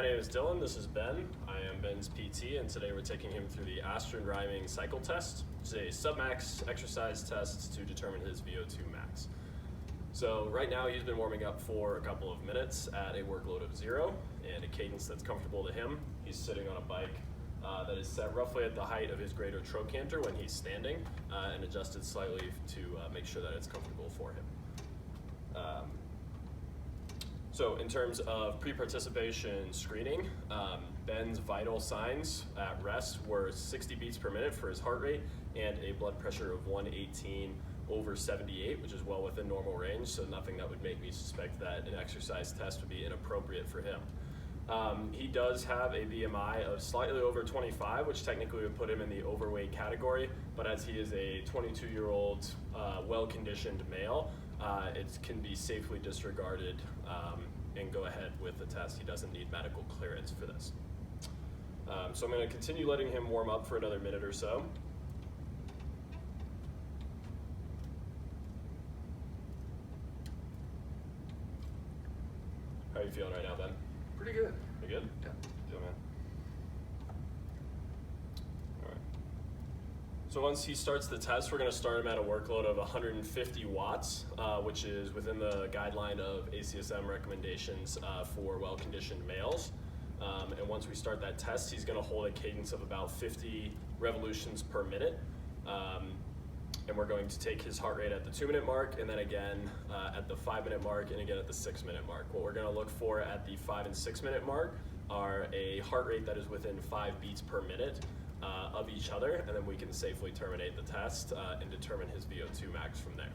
My name is Dylan, this is Ben. I am Ben's PT, and today we're taking him through the Astron Rhyming Cycle Test, which is a submax exercise test to determine his VO2 max. So right now he's been warming up for a couple of minutes at a workload of 0 and a cadence that's comfortable to him. He's sitting on a bike that is set roughly at the height of his greater trochanter when he's standing and adjusted slightly to make sure that it's comfortable for him. So in terms of pre-participation screening, Ben's vital signs at rest were 60 beats per minute for his heart rate and a blood pressure of 118/78, which is well within normal range, so nothing that would make me suspect that an exercise test would be inappropriate for him. He does have a BMI of slightly over 25, which technically would put him in the overweight category, but as he is a 22-year-old well-conditioned male, it can be safely disregarded and go ahead with the test. He doesn't need medical clearance for this. So I'm going to continue letting him warm up for another minute or so. How are you feeling right now, Ben? Pretty good. You good? Yeah. Yeah, man. All right. So once he starts the test, we're going to start him at a workload of 150 watts, which is within the guideline of ACSM recommendations for well-conditioned males. And once we start that test, he's going to hold a cadence of about 50 revolutions per minute. And we're going to take his heart rate at the 2-minute mark, and then again at the 5-minute mark, and again at the 6-minute mark. What we're going to look for at the 5 and 6-minute mark are a heart rate that is within 5 beats per minute of each other, and then we can safely terminate the test and determine his VO2 max from there.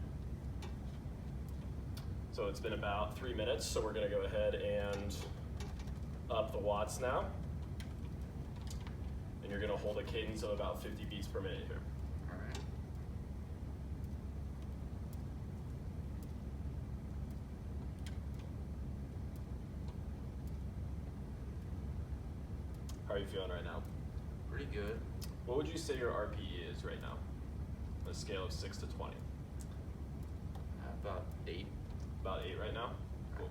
So it's been about 3 minutes, so we're going to go ahead and up the watts now. And you're going to hold a cadence of about 50 beats per minute here. All right. How are you feeling right now? Pretty good. What would you say your RPE is right now? On a scale of 6 to 20. About 8. About 8 right now? Cool.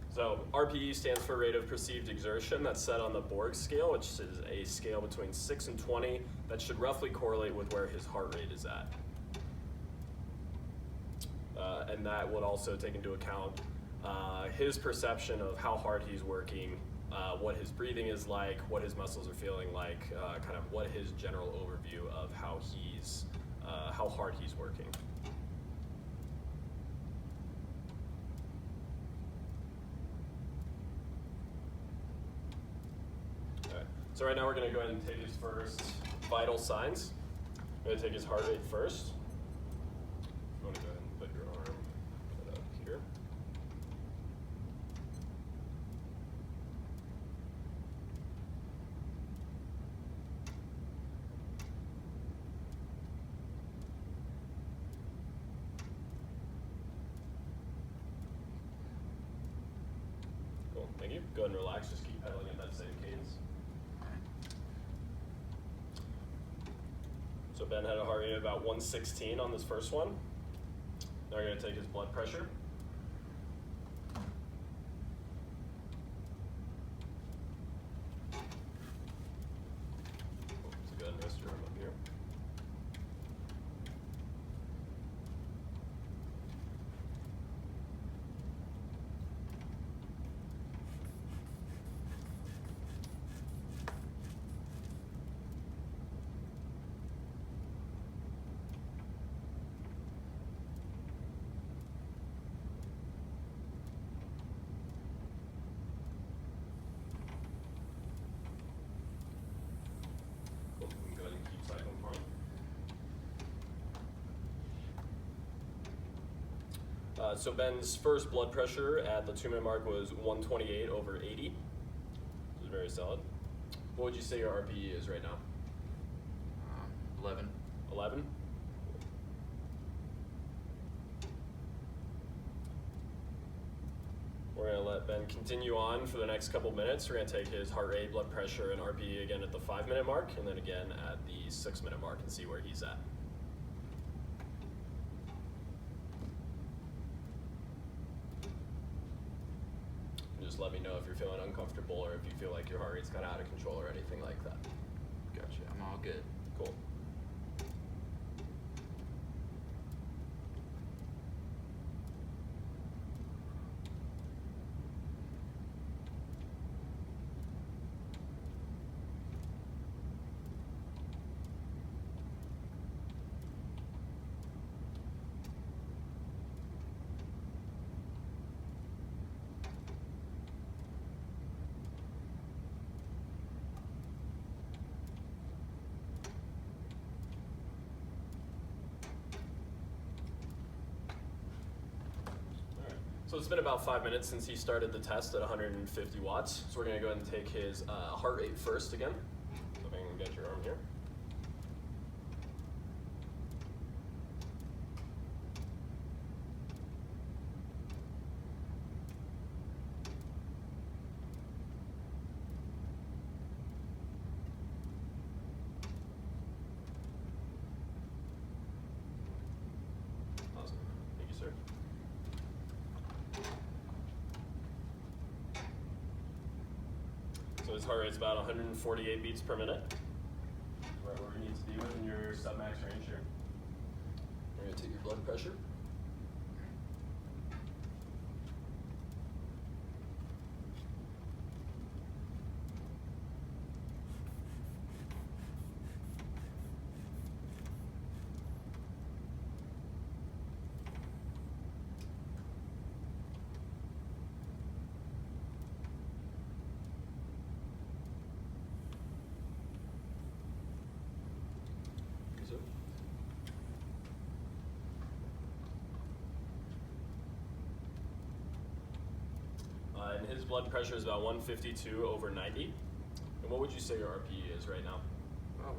So RPE stands for rate of perceived exertion. That's set on the Borg scale, which is a scale between 6 and 20 that should roughly correlate with where his heart rate is at. And that would also take into account his perception of how hard he's working, what his breathing is like, what his muscles are feeling like, kind of what his general overview of how hard he's working. All right. So right now we're going to go ahead and take his first vital signs. I'm going to take his heart rate first. You want to go ahead and put your arm up here. Cool, thank you. Go ahead and relax, just keep pedaling at that same cadence. So Ben had a heart rate of about 116 on this first one. Now we're going to take his blood pressure. So go ahead and rest your arm up here. Cool. We can go ahead and keep cycling for him. So Ben's first blood pressure at the 2-minute mark was 128/80. This is very solid. What would you say your RPE is right now? 11. 11? We're going to let Ben continue on for the next couple minutes. We're going to take his heart rate, blood pressure, and RPE again at the 5-minute mark, and then again at the 6-minute mark and see where he's at. just let me know if you're feeling uncomfortable or if you feel like your heart rate's kind of out of control or anything like that. Gotcha. I'm all good. Cool. So it's been about 5 minutes since he started the test at 150 watts. So we're gonna go ahead and take his heart rate first again. So if I can get your arm here. Awesome, thank you, sir. So his heart rate's about 148 beats per minute. Right where he needs to be within your submax range here. We're gonna take your blood pressure. And his blood pressure is about 152 over 90. And what would you say your RPE is right now? About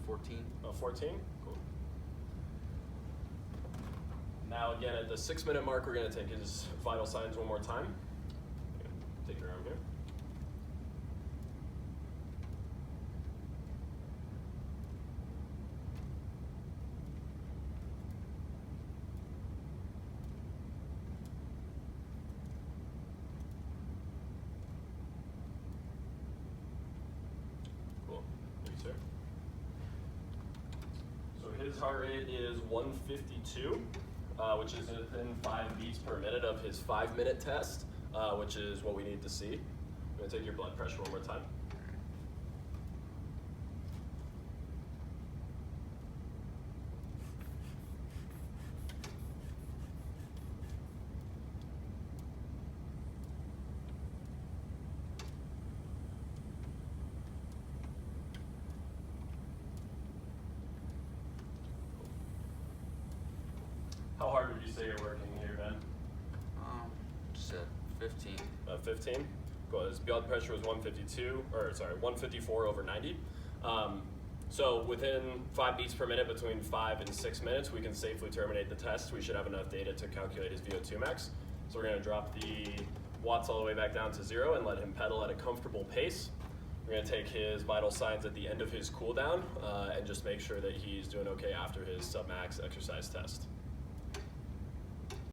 14. About 14? Cool. Now again, at the 6 minute mark, we're gonna take his vital signs one more time. Take your arm here. So his heart rate is 152, which is within 5 beats per minute of his 5 minute test, which is what we need to see. I'm gonna take your blood pressure one more time. How hard would you say you're working here, Ben? Just at 15. 15? Cool. His blood pressure was 154 over 90. So within 5 beats per minute, between 5 and 6 minutes, we can safely terminate the test. We should have enough data to calculate his VO2 max. So we're gonna drop the watts all the way back down to 0 and let him pedal at a comfortable pace. We're gonna take his vital signs at the end of his cool down and just make sure that he's doing okay after his submax exercise test.